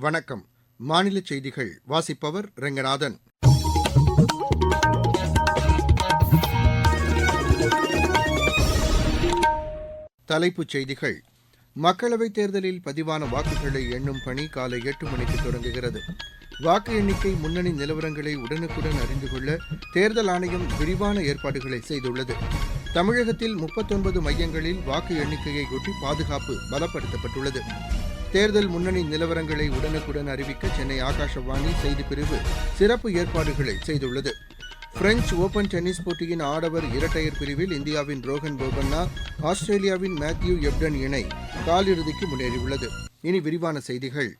வணக்கம். மாநில செய்திகள் வாசிப்பவர் ரெங்கநாதன். தலைப்புச் செய்திகள். மக்களவைத் தேர்தலில் பதிவான வாக்குகளை எண்ணும் பணி காலை 8 மணிக்கு தொடங்குகிறது. வாக்கு எண்ணிக்கை முன்னணி நிலவரங்களை உடனுக்குடன் அறிந்து கொள்ள தேர்தல் ஆணையம் விரிவான ஏற்பாடுகளை செய்துள்ளது. தமிழகத்தில் 39 மையங்களில் வாக்கு எண்ணிக்கையையொட்டி பாதுகாப்பு பலப்படுத்தப்பட்டுள்ளது. தேர்தல் முன்னணி நிலவரங்களை உடனுக்குடன் அறிவிக்க சென்னை ஆகாஷவாணி செய்திப்பிரிவு சிறப்பு ஏற்பாடுகளை செய்துள்ளது. பிரெஞ்ச் ஓபன் டென்னிஸ் போட்டியின் ஆடவர் இரட்டையர் பிரிவில் இந்தியாவின் ரோஹன் போபண்ணா, ஆஸ்திரேலியாவின் மேத்யூ எப்டன் இணை காலிறுதிக்கு முன்னேறியுள்ளது. இனி விரிவான செய்திகள்.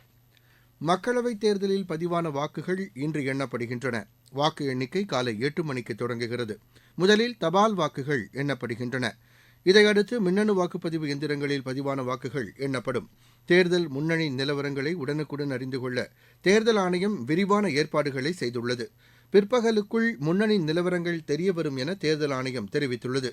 மக்களவைத் தேர்தலில் பதிவான வாக்குகள் இன்று எண்ணப்படுகின்றன. வாக்கு எண்ணிக்கை காலை 8 மணிக்கு தொடங்குகிறது. முதலில் தபால் வாக்குகள் எண்ணப்படுகின்றன. இதையடுத்து மின்னணு வாக்குப்பதிவு எந்திரங்களில் பதிவான வாக்குகள் எண்ணப்படும். தேர்தல் முன்னணி நிலவரங்களை உடனுக்குடன் அறிந்து கொள்ள தேர்தல் ஆணையம் விரிவான ஏற்பாடுகளை செய்துள்ளது. பிற்பகலுக்குள் முன்னணி நிலவரங்கள் தெரியவரும் என தேர்தல் ஆணையம் தெரிவித்துள்ளது.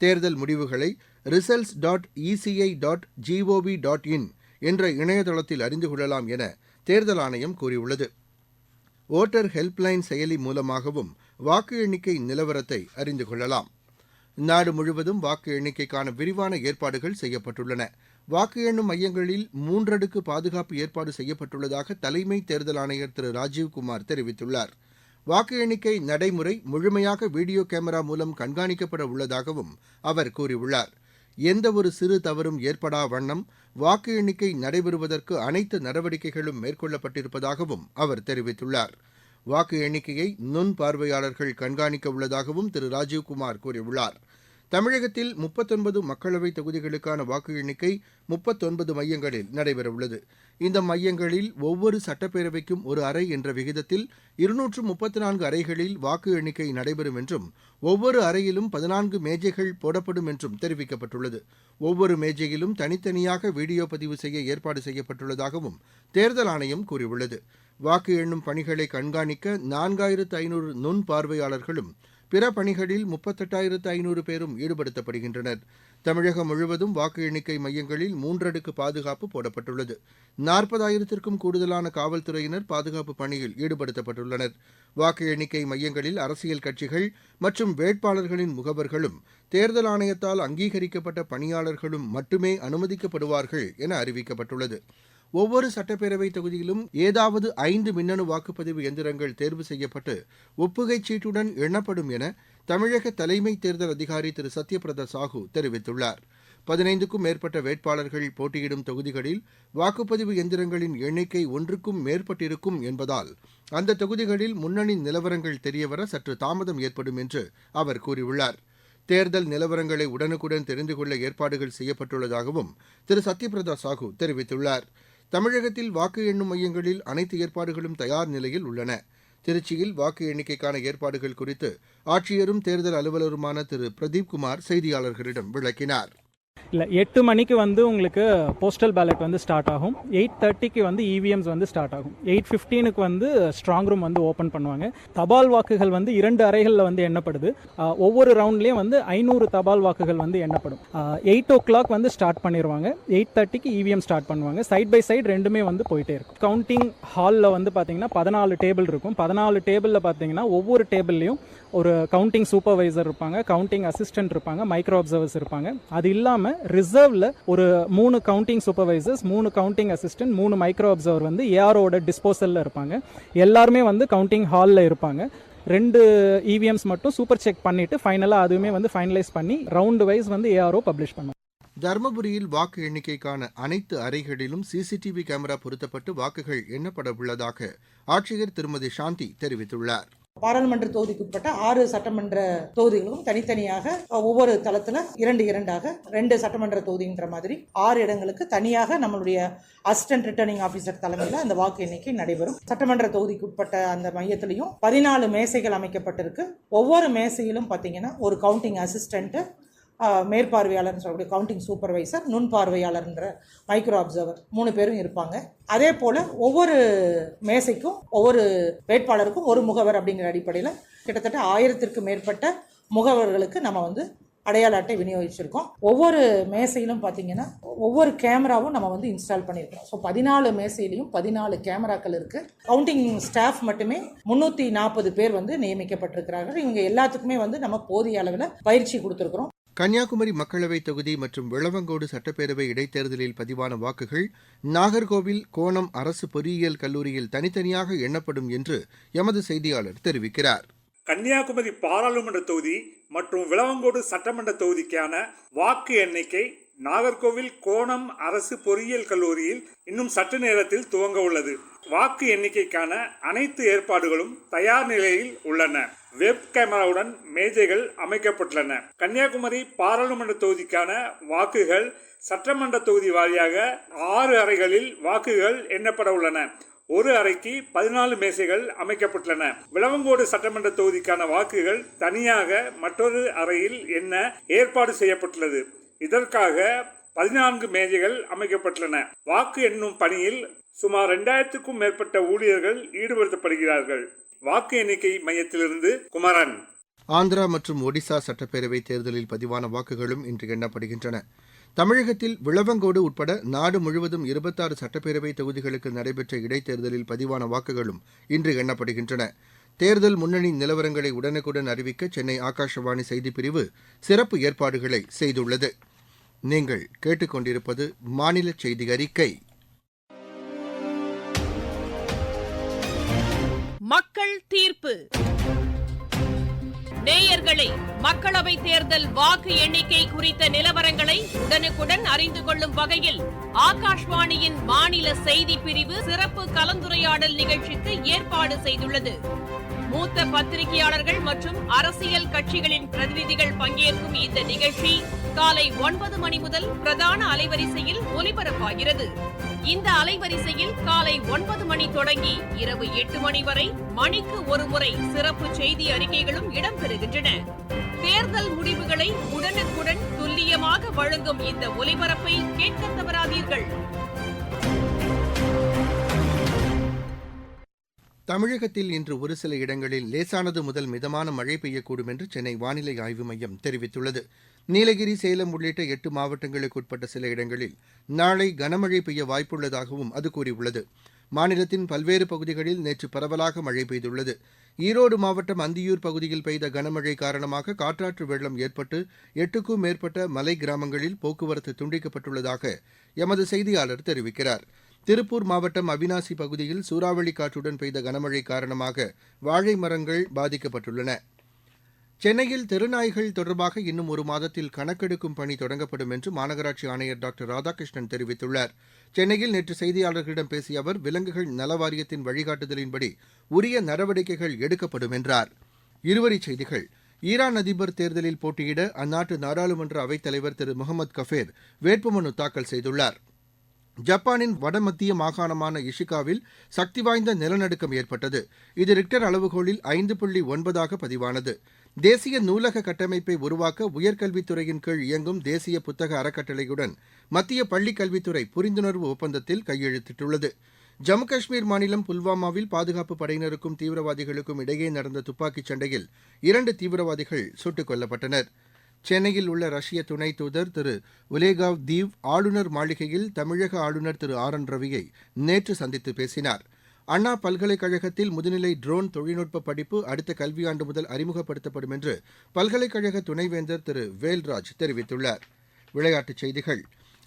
தேர்தல் முடிவுகளை results.eci.gov.in என்ற இணையதளத்தில் அறிந்து கொள்ளலாம் என தேர்தல் ஆணையம் கூறியுள்ளது. ஓட்டர் ஹெல்ப்லைன் செயலி மூலமாகவும் வாக்கு எண்ணிக்கை நிலவரத்தை அறிந்து கொள்ளலாம். நாடு முழுவதும் வாக்கு எண்ணிக்கைக்கான விரிவான ஏற்பாடுகள் செய்யப்பட்டுள்ளன. வாக்கு எண்ணும் மையங்களில் 3 அடுக்கு பாதுகாப்பு ஏற்பாடு செய்யப்பட்டுள்ளதாக தலைமை தேர்தல் ஆணையர் திரு ராஜீவ்குமார் தெரிவித்துள்ளார். வாக்கு எண்ணிக்கை நடைமுறை முழுமையாக வீடியோ கேமரா மூலம் கண்காணிக்கப்பட உள்ளதாகவும் அவர் கூறியுள்ளார். எந்தவொரு சிறு தவறும் ஏற்படா வண்ணம் வாக்கு எண்ணிக்கை நடைபெறுவதற்கு அனைத்து நடவடிக்கைகளும் மேற்கொள்ளப்பட்டிருப்பதாகவும் அவர் தெரிவித்துள்ளார். வாக்கு எண்ணிக்கையை நுண் பார்வையாளர்கள் கண்காணிக்க உள்ளதாகவும் திரு ராஜீவ்குமார் கூறியுள்ளார். தமிழகத்தில் 39 மக்களவைத் தொகுதிகளுக்கான வாக்கு எண்ணிக்கை 39 மையங்களில் நடைபெறவுள்ளது. இந்த மையங்களில் ஒவ்வொரு சட்டப்பேரவைக்கும் ஒரு அறை என்ற விகிதத்தில் 234 அறைகளில் வாக்கு எண்ணிக்கை நடைபெறும் என்றும் ஒவ்வொரு அறையிலும் 14 மேஜைகள் போடப்படும் என்றும் தெரிவிக்கப்பட்டுள்ளது. ஒவ்வொரு மேஜையிலும் தனித்தனியாக வீடியோ பதிவு செய்ய ஏற்பாடு செய்யப்பட்டுள்ளதாகவும் தேர்தல் ஆணையம் கூறியுள்ளது. வாக்கு எண்ணும் பணிகளை கண்காணிக்க 4500 நுண் பார்வையாளர்களும் பிற பணிகளில் 38,500 பேரும் ஈடுபடுத்தப்படுகின்றனர். தமிழகம் முழுவதும் வாக்கு எண்ணிக்கை மையங்களில் 3 அடுக்கு பாதுகாப்பு போடப்பட்டுள்ளது. 40,000த்திற்கும் கூடுதலான காவல்துறையினர் பாதுகாப்பு பணியில் ஈடுபடுத்தப்பட்டுள்ளனர். வாக்கு எண்ணிக்கை மையங்களில் அரசியல் கட்சிகள் மற்றும் வேட்பாளர்களின் முகவர்களும் தேர்தல் ஆணையத்தால் அங்கீகரிக்கப்பட்ட பணியாளர்களும் மட்டுமே அனுமதிக்கப்படுவார்கள் என அறிவிக்கப்பட்டுள்ளது. ஒவ்வொரு சட்டப்பேரவைத் தொகுதியிலும் ஏதாவது 5 மின்னணு வாக்குப்பதிவு எந்திரங்கள் தேர்வு செய்யப்பட்டு ஒப்புகைச் சீட்டுடன் எண்ணப்படும் என தமிழக தலைமை தேர்தல் அதிகாரி திரு சத்யபிரதா சாஹூ தெரிவித்துள்ளார். 15க்கும் மேற்பட்ட வேட்பாளர்கள் போட்டியிடும் தொகுதிகளில் வாக்குப்பதிவு எந்திரங்களின் எண்ணிக்கை 1க்கும் மேற்பட்டிருக்கும் என்பதால் அந்த தொகுதிகளில் முன்னணி நிலவரங்கள் தெரியவர சற்று தாமதம் ஏற்படும் என்று அவர் கூறியுள்ளார். தேர்தல் நிலவரங்களை உடனுக்குடன் தெரிந்து கொள்ள ஏற்பாடுகள் செய்யப்பட்டுள்ளதாகவும் திரு சத்யபிரதா சாஹூ தெரிவித்துள்ளார். தமிழகத்தில் வாக்கு எண்ணும் மையங்களில் அனைத்து ஏற்பாடுகளும் தயார் நிலையில் உள்ளன. திருச்சியில் வாக்கு எண்ணிக்கைக்கான ஏற்பாடுகள் குறித்து ஆட்சியரும் தேர்தல் அலுவலருமான திரு பிரதீப்குமார் செய்தியாளர்களிடம் விளக்கினார். 8 மணிக்கு உங்களுக்கு போஸ்டல் பேலட் ஸ்டார்ட் ஆகும். 8:30க்கு இவிஎம்ஸ் ஸ்டார்ட் ஆகும். 8:15க்கு ஸ்ட்ராங் ரூம் ஓப்பன் பண்ணுவாங்க. தபால் வாக்குகள் 2 அறைகளில் எண்ணப்படுது. ஒவ்வொரு ரவுண்ட்லேயும் 500 தபால் வாக்குகள் எண்ணப்படும். 8 o'clock ஸ்டார்ட் பண்ணிடுவாங்க. 8:30க்கு இவிஎம் ஸ்டார்ட் பண்ணுவாங்க. சைட் பை சைட் ரெண்டுமே போயிட்டே இருக்கும். கவுண்டிங் ஹாலில் பார்த்தீங்கன்னா 14 டேபிள் இருக்கும். 14 டேபிளில் பார்த்தீங்கன்னா ஒவ்வொரு டேபிள்லையும் ஒரு கவுண்டிங் சூப்பர்வைசர் இருப்பாங்க, கவுண்டிங் அசிஸ்டன்ட் இருப்பாங்க, மைக்ரோ அப்சர்வர்ஸ் இருப்பாங்க. அது இல்லாமல் ரிசர்வ்ல ஒரு 3 counting supervisors, 3 counting assistant, 3 micro observer ஏஆரோட டிஸ்போசல்ல இருப்பாங்க. எல்லாருமே கவுண்டிங் ஹாலில் இருப்பாங்க. 2 இவிஎம்ஸ் மட்டும் சூப்பர் செக் பண்ணிட்டு ஃபைனலாக அதுவுமே ஃபைனலைஸ் பண்ணி ரவுண்ட் வைஸ் ஏஆர்ஓ பப்ளிஷ் பண்ணுவாங்க. தருமபுரியில் வாக்கு எண்ணிக்கைக்கான அனைத்து அறைகளிலும் சிசிடிவி கேமரா பொருத்தப்பட்டு வாக்குகள் எண்ணப்பட உள்ளதாக ஆட்சியர் திருமதி சாந்தி தெரிவித்துள்ளார். பாராளுமன்ற தொகுதிக்குட்பட்ட 6 சட்டமன்ற தொகுதிகளுக்கும் தனித்தனியாக ஒவ்வொரு தளத்துல 2 சட்டமன்ற தொகுதின்ற மாதிரி 6 இடங்களுக்கு தனியாக நம்மளுடைய அசிஸ்டன்ட் ரிட்டர்னிங் ஆபீசர் தலைமையில் அந்த வாக்கு எண்ணிக்கை நடைபெறும். சட்டமன்ற தொகுதிக்குட்பட்ட அந்த மையத்திலையும் 14 மேசைகள் அமைக்கப்பட்டிருக்கு. ஒவ்வொரு மேசையிலும் பார்த்தீங்கன்னா ஒரு கவுண்டிங் அசிஸ்டன்ட், மேற்பார்வையாளர்னு சொல்லக்கூடிய கவுண்டிங் சூப்பர்வைசர், நுண்பார்வையாளர்ன்ற மைக்ரோ அப்சர்வர் 3 பேரும் இருப்பாங்க. அதே போல் ஒவ்வொரு மேசைக்கும் ஒவ்வொரு வேட்பாளருக்கும் ஒரு முகவர் அப்படிங்கிற அடிப்படையில் கிட்டத்தட்ட 1000த்திற்கும் மேற்பட்ட முகவர்களுக்கு நம்ம அடையாள அட்டை விநியோகிச்சிருக்கோம். ஒவ்வொரு மேசையிலும் பார்த்தீங்கன்னா ஒவ்வொரு கேமராவும் நம்ம வந்து இன்ஸ்டால் பண்ணியிருக்கோம். ஸோ 14 மேசையிலையும் 14 கேமராக்கள் இருக்கு. கவுண்டிங் ஸ்டாஃப் மட்டுமே 340 பேர் வந்து நியமிக்கப்பட்டிருக்கிறார்கள். இவங்க எல்லாத்துக்குமே வந்து நம்ம போதிய அளவில் பயிற்சி கொடுத்துருக்கிறோம். கன்னியாகுமரி மக்களவைத் தொகுதி மற்றும் விளவங்கோடு சட்டப்பேரவை இடைத்தேர்தலில் பதிவான வாக்குகள் நாகர்கோவில் கோணம் அரசு பொறியியல் கல்லூரியில் தனித்தனியாக எண்ணப்படும் என்று எமது செய்தியாளர் தெரிவிக்கிறார். கன்னியாகுமரி பாராளுமன்ற தொகுதி மற்றும் விளவங்கோடு சட்டமன்ற தொகுதிக்கான வாக்கு எண்ணிக்கை நாகர்கோவில் கோணம் அரசு பொறியியல் கல்லூரியில் இன்னும் சற்று நேரத்தில் துவங்க உள்ளது. வாக்கு எண்ணிக்கைக்கான அனைத்து ஏற்பாடுகளும் தயார் நிலையில் உள்ளன. வெப் கேமராவுடன் மேஜைகள் அமைக்கப்பட்டுள்ளன. கன்னியாகுமரி பாராளுமன்ற தொகுதிக்கான வாக்குகள் சட்டமன்ற தொகுதி வாரியாக 6 அறைகளில் வாக்குகள் எண்ணப்பட உள்ளன. ஒரு அறைக்கு 14 மேசைகள் அமைக்கப்பட்டுள்ளன. விளவங்கோடு சட்டமன்ற தொகுதிக்கான வாக்குகள் தனியாக மற்றொரு அறையில் எண்ண ஏற்பாடு செய்யப்பட்டுள்ளது. இதற்காக 14 மேஜைகள் அமைக்கப்பட்டுள்ளன. வாக்கு எண்ணும் பணியில் சுமார் 2000க்கும் மேற்பட்ட ஊழியர்கள் ஈடுபடுத்தப்படுகிறார்கள். வாக்கு எண்ணிக்கை மையத்திலிருந்து குமரன். ஆந்திரா மற்றும் ஒடிசா சட்டப்பேரவை தேர்தலில் பதிவான வாக்குகளும் இன்று எண்ணப்படுகின்றன. தமிழகத்தில் விளவங்கோடு உட்பட நாடு முழுவதும் 26 சட்டப்பேரவை தொகுதிகளுக்கு நடைபெற்ற இடைத்தேர்தலில் பதிவான வாக்குகளும் இன்று எண்ணப்படுகின்றன. தேர்தல் முன்னணி நிலவரங்களை உடனுக்குடன் அறிவிக்க சென்னை ஆகாஷவாணி செய்திப்பிரிவு சிறப்பு ஏற்பாடுகளை செய்துள்ளது. நீங்கள் கேட்டுக்கொண்டிருப்பது மாநில செய்தி அறிக்கை. மக்கள் தீர்ப்பு. நேயர்களே, மக்களவை தேர்தல் வாக்கு எண்ணிக்கை குறித்த நிலவரங்களை உடனுக்குடன் அறிந்து கொள்ளும் வகையில் ஆகாஷ்வாணியின் மாநில செய்தி பிரிவு சிறப்பு கலந்துரையாடல் நிகழ்ச்சிக்கு ஏற்பாடு செய்துள்ளது. மூத்த பத்திரிகையாளர்கள் மற்றும் அரசியல் கட்சிகளின் பிரதிநிதிகள் பங்கேற்கும் இந்த நிகழ்ச்சி காலை 9 மணி முதல் பிரதான அலைவரிசையில் ஒலிபரப்பாகிறது. இந்த அலைவரிசையில் காலை 9 மணி தொடங்கி இரவு 8 மணி வரை மணிக்கு ஒருமுறை சிறப்பு செய்தி அறிக்கைகளும் இடம்பெறுகின்றன. தேர்தல் முடிவுகளை உடனுக்குடன் துல்லியமாக வழங்கும் இந்த ஒலிபரப்பை கேட்க தவறாதீர்கள். தமிழகத்தில் இன்று ஒரு சில இடங்களில் லேசானது முதல் மிதமான மழை பெய்யக்கூடும் என்று சென்னை வானிலை ஆய்வு மையம் தெரிவித்துள்ளது. நீலகிரி, சேலம் உள்ளிட்ட 8 மாவட்டங்களுக்கு உட்பட்ட சில இடங்களில் நாளை கனமழை பெய்ய வாய்ப்புள்ளதாகவும் அது கூறியுள்ளது. மாநிலத்தின் பல்வேறு பகுதிகளில் நேற்று பரவலாக மழை பெய்துள்ளது. ஈரோடு மாவட்டம் அந்தியூர் பகுதியில் பெய்த கனமழை காரணமாக காற்றாற்று வெள்ளம் ஏற்பட்டு 8க்கும் மேற்பட்ட மலை கிராமங்களில் போக்குவரத்து துண்டிக்கப்பட்டுள்ளதாக எமது செய்தியாளர் தெரிவிக்கிறார். திருப்பூர் மாவட்டம் அவினாசி பகுதியில் சூறாவளி காற்றுடன் பெய்த கனமழை காரணமாக வாழை மரங்கள் பாதிக்கப்பட்டுள்ளன. சென்னையில் தெருநாய்கள் தொடர்பாக இன்னும் ஒரு மாதத்தில் கணக்கெடுக்கும் பணி தொடங்கப்படும் என்று மாநகராட்சி ஆணையர் டாக்டர் ராதாகிருஷ்ணன் தெரிவித்துள்ளார். சென்னையில் நேற்று செய்தியாளர்களிடம் பேசிய அவர், விலங்குகள் நல வாரியத்தின் வழிகாட்டுதலின்படி உரிய நடவடிக்கைகள் எடுக்கப்படும் என்றார். இருவரிச் செய்திகள். ஈரான் அதிபர் தேர்தலில் போட்டியிட அந்நாட்டு நாடாளுமன்ற அவைத்தலைவர் திரு முகமது கஃபேர் வேட்புமனு தாக்கல் செய்துள்ளார். ஜப்பானின் வடமத்திய மாகாணமான இஷிகாவில் சக்தி வாய்ந்த நிலநடுக்கம் ஏற்பட்டது. இது ரிக்டர் அளவுகோலில் 5.9 பதிவானது. தேசிய நூலக கட்டமைப்பை உருவாக்க உயர்கல்வித்துறையின் கீழ் இயங்கும் தேசிய புத்தக அறக்கட்டளையுடன் மத்திய பள்ளிக் கல்வித்துறை புரிந்துணர்வு ஒப்பந்தத்தில் கையெழுத்திட்டுள்ளது. ஜம்மு காஷ்மீர் மாநிலம் புல்வாமாவில் பாதுகாப்பு படையினருக்கும் தீவிரவாதிகளுக்கும் இடையே நடந்த துப்பாக்கிச் சண்டையில் 2 தீவிரவாதிகள் சுட்டுக் கொல்லப்பட்டனர். சென்னையில் உள்ள ரஷ்ய துணை தூதர் திரு உலேகாவ் தீவ் ஆளுநர் மாளிகையில் தமிழக ஆளுநர் திரு ஆர்.என். ரவியை நேற்று சந்தித்து பேசினார். அண்ணா பல்கலைக்கழகத்தில் முதுநிலை ட்ரோன் தொழில்நுட்ப படிப்பு அடுத்த கல்வியாண்டு முதல் அறிமுகப்படுத்தப்படும் என்று பல்கலைக்கழக துணைவேந்தர் திரு வேல்ராஜ் தெரிவித்துள்ளார். விளையாட்டுச் செய்திகள்.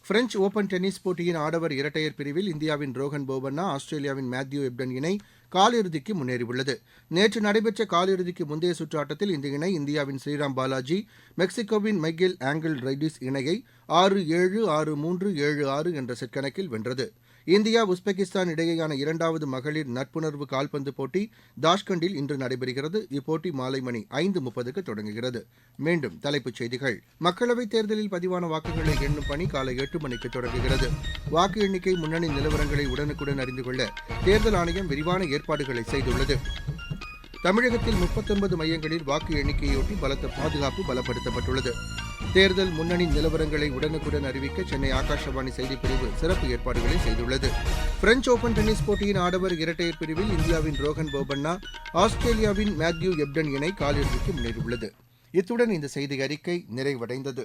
பிரெஞ்ச் ஓபன் டென்னிஸ் போட்டியின் ஆடவர் இரட்டையர் பிரிவில் இந்தியாவின் ரோஹன் போபண்ணா, ஆஸ்திரேலியாவின் மேத்யூ எப்டன் இணை காலிறுதிக்கு முன்னேறியுள்ளது. நேற்று நடைபெற்ற காலிறுதிக்கு முந்தைய சுற்று ஆட்டத்தில் இந்த இணை இந்தியாவின் ஸ்ரீராம் பாலாஜி, மெக்சிகோவின் மைக்கேல் ஆங்கிள் ரைடிஸ் இணையை 6-7, 6-3, 7-6 என்ற செட் கணக்கில் வென்றது. இந்தியா உஸ்பெகிஸ்தான் இடையேயான 2வது மகளிர் நட்புணர்வு கால்பந்து போட்டி தாஷ்கண்டில் இன்று நடைபெறுகிறது. இப்போட்டி மாலை மணி 5:30க்கு தொடங்குகிறது. மீண்டும் தலைப்புச் செய்திகள். மக்களவைத் தேர்தலில் பதிவான வாக்குகளை எண்ணும் பணி காலை 8 மணிக்கு தொடங்குகிறது. வாக்கு எண்ணிக்கை முன்னணி நிலவரங்களை உடனுக்குடன் அறிந்து கொள்ள தேர்தல் ஆணையம் விரிவான ஏற்பாடுகளை செய்துள்ளது. தமிழகத்தில் 39 மையங்களில் வாக்கு எண்ணிக்கையொட்டி பலத்த பாதுகாப்பு பலப்படுத்தப்பட்டுள்ளது. தேர்தல் முன்னணி நிலவரங்களை உடனுக்குடன் அறிவிக்க சென்னை ஆகாஷவாணி செய்திப்பிரிவு சிறப்பு ஏற்பாடுகளை செய்துள்ளது. பிரெஞ்ச் ஓபன் டென்னிஸ் போட்டியின் ஆடவர் இரட்டையர் பிரிவில் இந்தியாவின் ரோஹன் போபண்ணா, ஆஸ்திரேலியாவின் மேத்யூ எப்டன் இணை காலிறுதிக்கு முன்னேறியுள்ளது. இத்துடன் இந்த செய்தி அறிக்கை நிறைவடைந்தது.